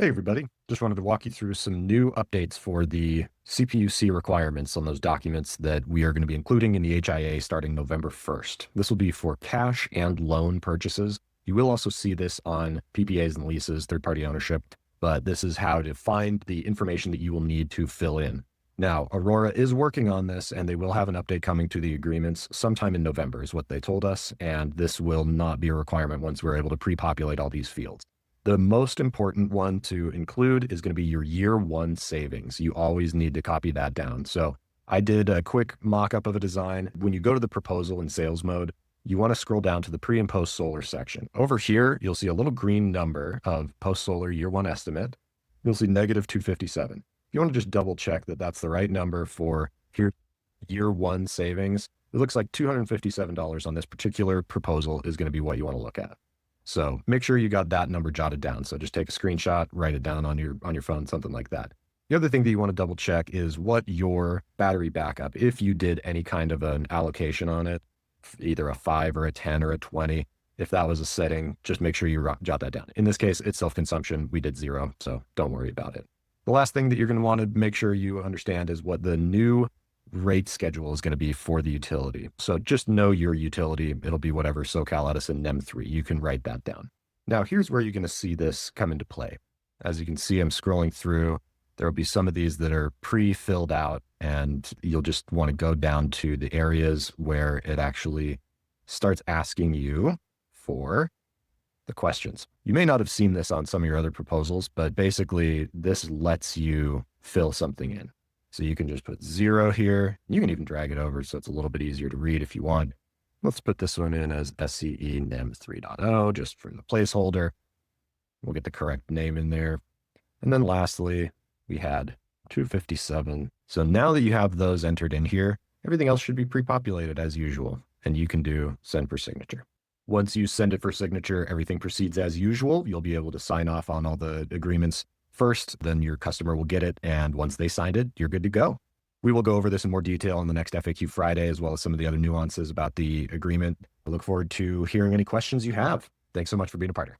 Hey everybody, just wanted to walk you through some new updates for the CPUC requirements on those documents that we are going to be including in the HIA starting November 1st. This will be for cash and loan purchases. You will also see this on PPAs and leases, third-party ownership, but this is how to find the information that you will need to fill in. Now, Aurora is working on this, and they will have an update coming to the agreements sometime in November is what they told us, and this will not be a requirement once we're able to pre-populate all these fields. The most important one to include is going to be your year one savings. You always need to copy that down. So I did a quick mock-up of a design. When you go to the proposal in sales mode, you want to scroll down to the pre and post solar section. Over here, you'll see a little green number of post solar year one estimate. You'll see negative 257. If you want to just double check that that's the right number for here, year one savings, it looks like $257 on this particular proposal is going to be what you want to look at. So make sure you got that number jotted down. So just take a screenshot, write it down on your phone, something like that. The other thing that you want to double check is what your battery backup, if you did any kind of an allocation on it, either a 5 or a 10 or a 20, if that was a setting, just make sure you jot that down. In this case, it's self-consumption. We did 0, so don't worry about it. The last thing that you're going to want to make sure you understand is what the new rate schedule is going to be for the utility. So just know your utility. It'll be whatever SoCal Edison NEM3. You can write that down. Now, here's where you're going to see this come into play. As you can see, I'm scrolling through. There will be some of these that are pre-filled out, and you'll just want to go down to the areas where it actually starts asking you for the questions. You may not have seen this on some of your other proposals, but basically this lets you fill something in. So you can just put 0 here. You can even drag it over so it's a little bit easier to read if you want. Let's put this one in as SCE NEM 3.0 just for the placeholder. We'll get the correct name in there. And then lastly, we had 257. So now that you have those entered in here, everything else should be pre-populated as usual, and you can do send for signature. Once you send it for signature, everything proceeds as usual. You'll be able to sign off on all the agreements first, then your customer will get it. And once they signed it, you're good to go. We will go over this in more detail on the next FAQ Friday, as well as some of the other nuances about the agreement. I look forward to hearing any questions you have. Thanks so much for being a partner.